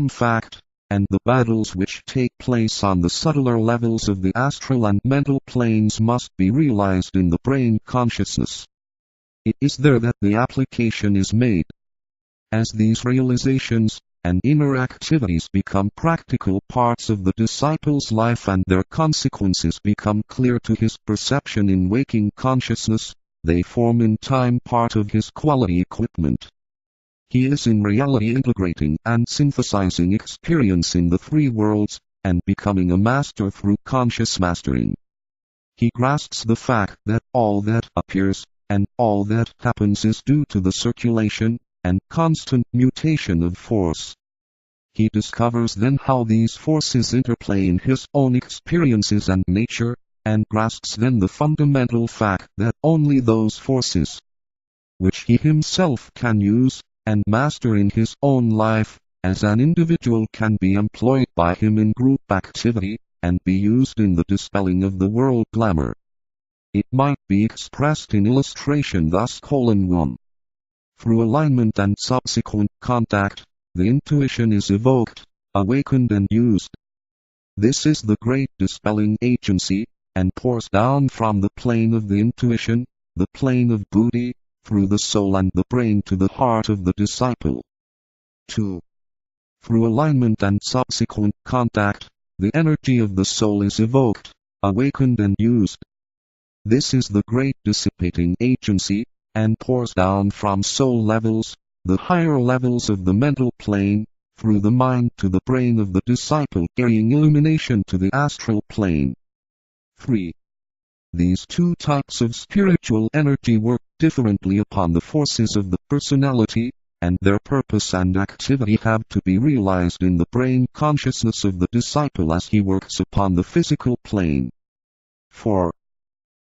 fact, and the battles which take place on the subtler levels of the astral and mental planes must be realized in the brain consciousness. It is there that the application is made. As these realizations and inner activities become practical parts of the disciple's life and their consequences become clear to his perception in waking consciousness, they form in time part of his quality equipment. He is in reality integrating and synthesizing experience in the three worlds, and becoming a master through conscious mastering. He grasps the fact that all that appears, and all that happens is due to the circulation and constant mutation of force. He discovers then how these forces interplay in his own experiences and nature, and grasps then the fundamental fact that only those forces which he himself can use and master in his own life, as an individual, can be employed by him in group activity, and be used in the dispelling of the world glamour. It might be expressed in illustration thus: 1. Through alignment and subsequent contact, the intuition is evoked, awakened and used. This is the great dispelling agency, and pours down from the plane of the intuition, the plane of buddhi, through the soul and the brain to the heart of the disciple. 2. Through alignment and subsequent contact, the energy of the soul is evoked, awakened and used. This is the great dissipating agency, and pours down from soul levels, the higher levels of the mental plane, through the mind to the brain of the disciple, carrying illumination to the astral plane. 3. These two types of spiritual energy work differently upon the forces of the personality, and their purpose and activity have to be realized in the brain consciousness of the disciple as he works upon the physical plane. 4.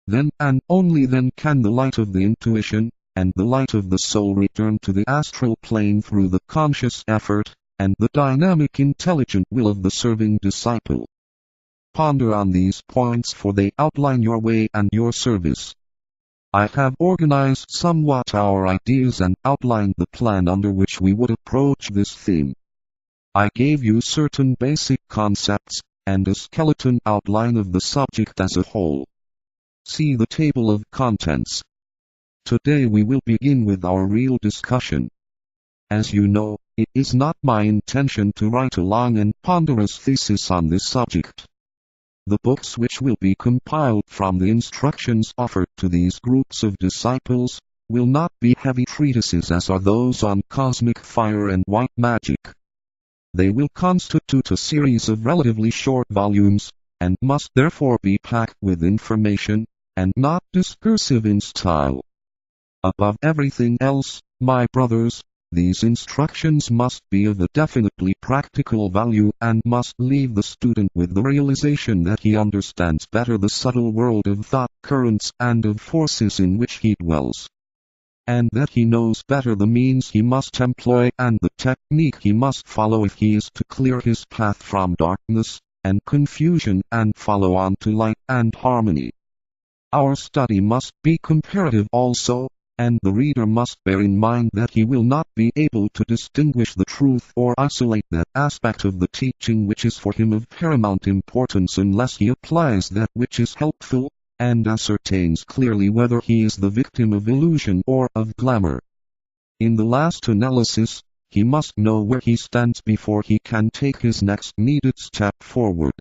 Then and only then can the light of the intuition, and the light of the soul return to the astral plane through the conscious effort, and the dynamic intelligent will of the serving disciple. Ponder on these points, for they outline your way and your service. I have organized somewhat our ideas and outlined the plan under which we would approach this theme. I gave you certain basic concepts, and a skeleton outline of the subject as a whole. See the table of contents. Today we will begin with our real discussion. As you know, it is not my intention to write a long and ponderous thesis on this subject. The books which will be compiled from the instructions offered to these groups of disciples will not be heavy treatises as are those on cosmic fire and white magic. They will constitute a series of relatively short volumes, and must therefore be packed with information, and not discursive in style. Above everything else, my brothers, these instructions must be of a definitely practical value and must leave the student with the realization that he understands better the subtle world of thought currents and of forces in which he dwells, and that he knows better the means he must employ and the technique he must follow if he is to clear his path from darkness and confusion and follow on to light and harmony. Our study must be comparative also, and the reader must bear in mind that he will not be able to distinguish the truth or isolate that aspect of the teaching which is for him of paramount importance unless he applies that which is helpful, and ascertains clearly whether he is the victim of illusion or of glamour. In the last analysis, he must know where he stands before he can take his next needed step forward.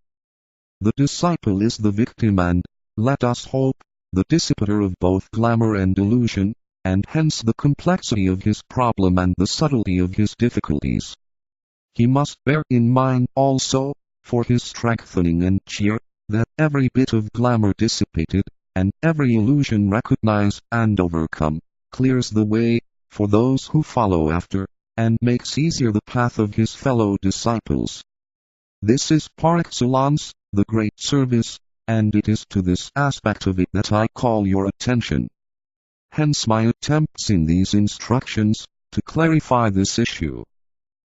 The disciple is the victim and, let us hope, the dissipator of both glamour and illusion, and hence the complexity of his problem and the subtlety of his difficulties. He must bear in mind also, for his strengthening and cheer, that every bit of glamour dissipated, and every illusion recognized and overcome, clears the way, for those who follow after, and makes easier the path of his fellow disciples. This is par excellence, the great service, and it is to this aspect of it that I call your attention. Hence my attempts in these instructions, to clarify this issue.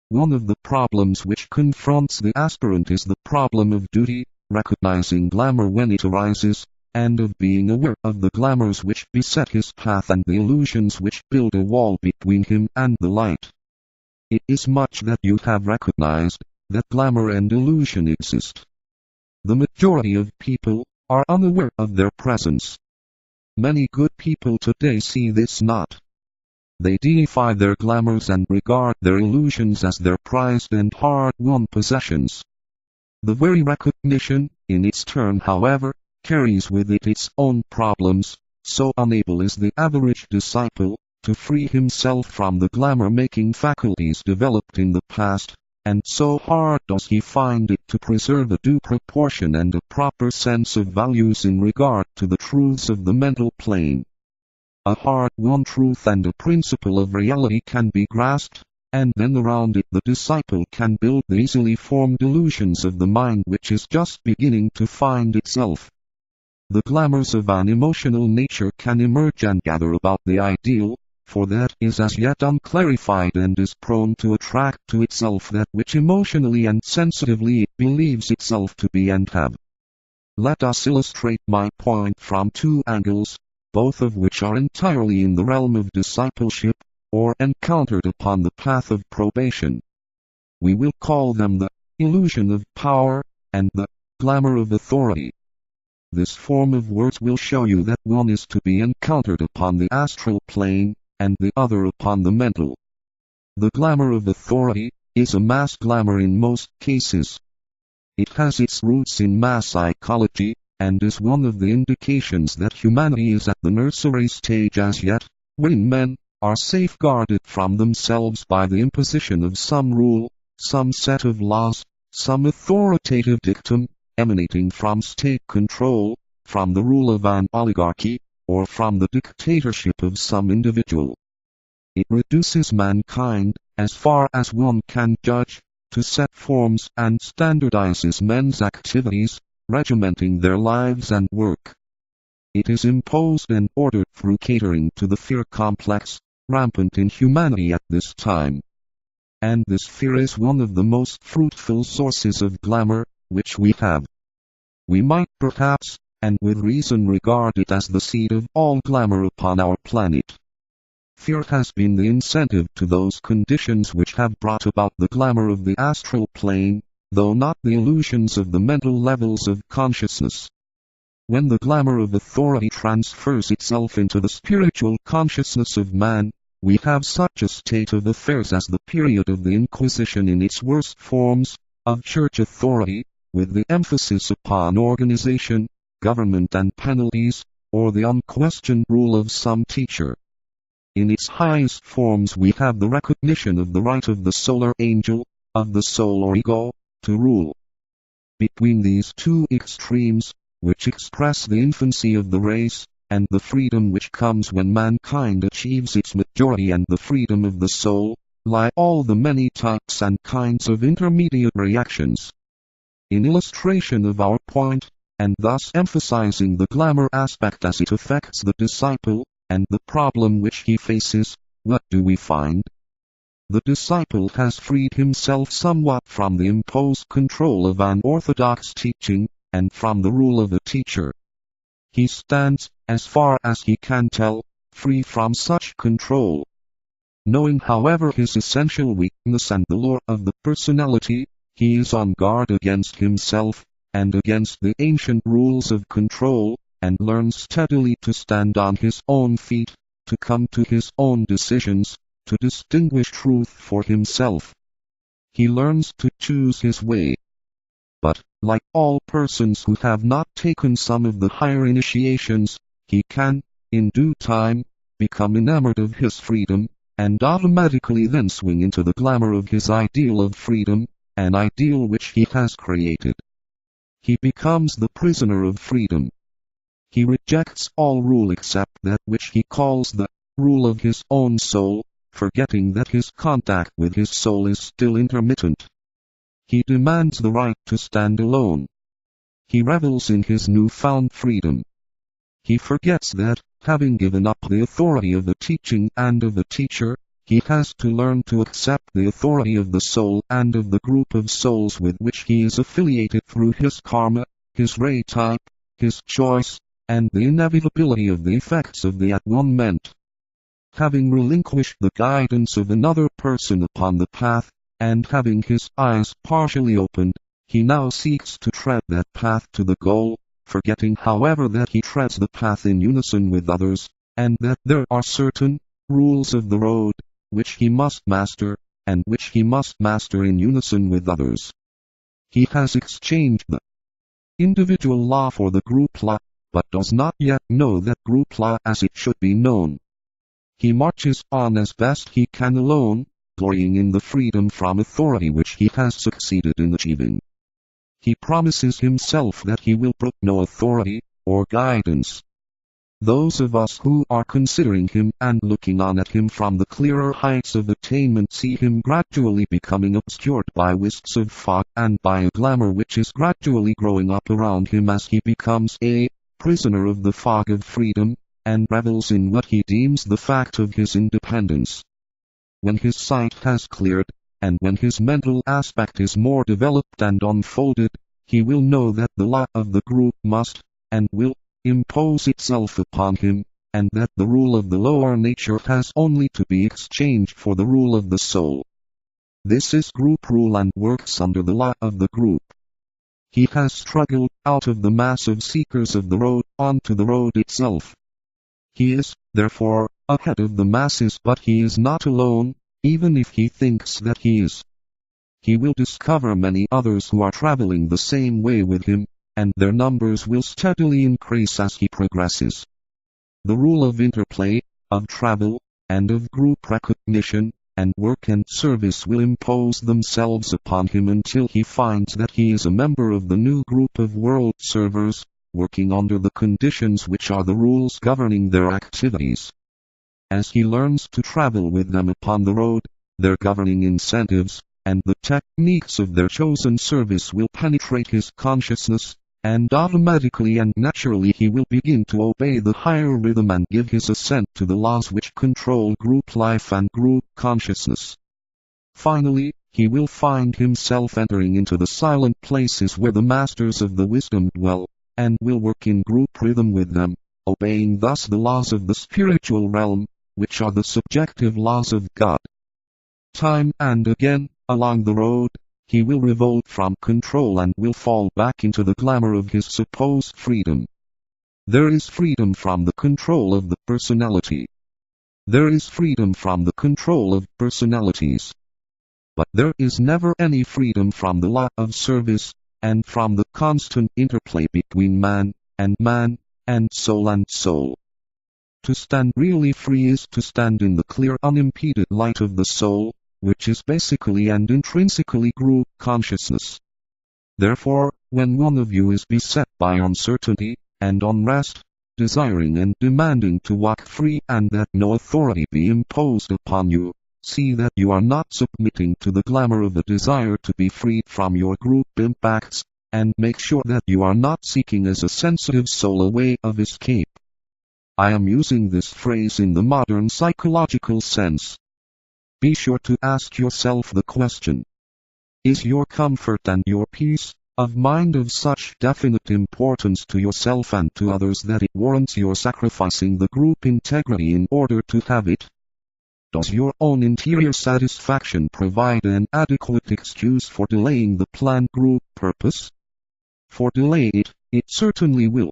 One of the problems which confronts the aspirant is the problem of duty, recognizing glamour when it arises, and of being aware of the glamours which beset his path and the illusions which build a wall between him and the light. It is much that you have recognized, that glamour and illusion exist. The majority of people are unaware of their presence. Many good people today see this not. They deify their glamours and regard their illusions as their prized and hard-won possessions. The very recognition, in its turn however, carries with it its own problems, so unable is the average disciple to free himself from the glamour-making faculties developed in the past, and so hard does he find it to preserve a due proportion and a proper sense of values in regard to the truths of the mental plane. A hard-won truth and a principle of reality can be grasped, and then around it the disciple can build the easily formed illusions of the mind which is just beginning to find itself. The glamours of an emotional nature can emerge and gather about the ideal, for that is as yet unclarified and is prone to attract to itself that which emotionally and sensitively it believes itself to be and have. Let us illustrate my point from two angles, both of which are entirely in the realm of discipleship, or encountered upon the path of probation. We will call them the illusion of power, and the glamour of authority. This form of words will show you that one is to be encountered upon the astral plane, and the other upon the mental. The glamour of authority is a mass glamour in most cases. It has its roots in mass psychology, and is one of the indications that humanity is at the nursery stage as yet, when men are safeguarded from themselves by the imposition of some rule, some set of laws, some authoritative dictum, emanating from state control, from the rule of an oligarchy, or from the dictatorship of some individual. It reduces mankind, as far as one can judge, to set forms and standardizes men's activities, regimenting their lives and work. It is imposed and ordered through catering to the fear complex, rampant in humanity at this time. And this fear is one of the most fruitful sources of glamour, which we have. We might perhaps, and with reason, regard it as the seed of all glamour upon our planet. Fear has been the incentive to those conditions which have brought about the glamour of the astral plane, though not the illusions of the mental levels of consciousness. When the glamour of authority transfers itself into the spiritual consciousness of man, we have such a state of affairs as the period of the Inquisition in its worst forms, of church authority, with the emphasis upon organization, government and penalties, or the unquestioned rule of some teacher. In its highest forms we have the recognition of the right of the solar angel, of the soul or ego, to rule. Between these two extremes, which express the infancy of the race, and the freedom which comes when mankind achieves its majority and the freedom of the soul, lie all the many types and kinds of intermediate reactions. In illustration of our point, and thus emphasizing the glamour aspect as it affects the disciple, and the problem which he faces, what do we find? The disciple has freed himself somewhat from the imposed control of an orthodox teaching, and from the rule of a teacher. He stands, as far as he can tell, free from such control. Knowing however his essential weakness and the lure of the personality, he is on guard against himself, and against the ancient rules of control, and learns steadily to stand on his own feet, to come to his own decisions, to distinguish truth for himself. He learns to choose his way. But, like all persons who have not taken some of the higher initiations, he can, in due time, become enamored of his freedom, and automatically then swing into the glamour of his ideal of freedom, an ideal which he has created. He becomes the prisoner of freedom. He rejects all rule except that which he calls the rule of his own soul, forgetting that his contact with his soul is still intermittent. He demands the right to stand alone. He revels in his newfound freedom. He forgets that, having given up the authority of the teaching and of the teacher, he has to learn to accept the authority of the soul and of the group of souls with which he is affiliated through his karma, his ray type, his choice, and the inevitability of the effects of the at-one-ment. Having relinquished the guidance of another person upon the path, and having his eyes partially opened, he now seeks to tread that path to the goal, forgetting however that he treads the path in unison with others, and that there are certain rules of the road, which he must master, and which he must master in unison with others. He has exchanged the individual law for the group law, but does not yet know that group law as it should be known. He marches on as best he can alone, glorying in the freedom from authority which he has succeeded in achieving. He promises himself that he will brook no authority or guidance. Those of us who are considering him and looking on at him from the clearer heights of attainment see him gradually becoming obscured by wisps of fog and by a glamour which is gradually growing up around him as he becomes a prisoner of the fog of freedom, and revels in what he deems the fact of his independence. When his sight has cleared, and when his mental aspect is more developed and unfolded, he will know that the law of the group must, and will, impose itself upon him, and that the rule of the lower nature has only to be exchanged for the rule of the soul. This is group rule and works under the law of the group. He has struggled out of the mass of seekers of the road onto the road itself. He is, therefore, ahead of the masses, but he is not alone, even if he thinks that he is. He will discover many others who are traveling the same way with him, and their numbers will steadily increase as he progresses. The rule of interplay, of travel, and of group recognition, and work and service will impose themselves upon him until he finds that he is a member of the new group of world servers, working under the conditions which are the rules governing their activities. As he learns to travel with them upon the road, their governing incentives, and the techniques of their chosen service will penetrate his consciousness, and automatically and naturally he will begin to obey the higher rhythm and give his assent to the laws which control group life and group consciousness. Finally, he will find himself entering into the silent places where the masters of the wisdom dwell, and will work in group rhythm with them, obeying thus the laws of the spiritual realm, which are the subjective laws of God. Time and again, along the road, he will revolt from control and will fall back into the glamour of his supposed freedom. There is freedom from the control of the personality. There is freedom from the control of personalities. But there is never any freedom from the law of service, and from the constant interplay between man, and soul. To stand really free is to stand in the clear unimpeded light of the soul, which is basically and intrinsically group consciousness. Therefore, when one of you is beset by uncertainty and unrest, desiring and demanding to walk free and that no authority be imposed upon you, see that you are not submitting to the glamour of the desire to be freed from your group impacts, and make sure that you are not seeking as a sensitive soul a way of escape. I am using this phrase in the modern psychological sense. Be sure to ask yourself the question: is your comfort and your peace of mind of such definite importance to yourself and to others that it warrants your sacrificing the group integrity in order to have it? Does your own interior satisfaction provide an adequate excuse for delaying the planned group purpose? For delay it certainly will.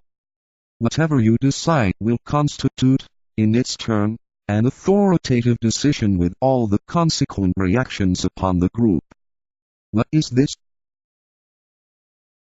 Whatever you decide will constitute, in its turn, an authoritative decision with all the consequent reactions upon the group. What is this?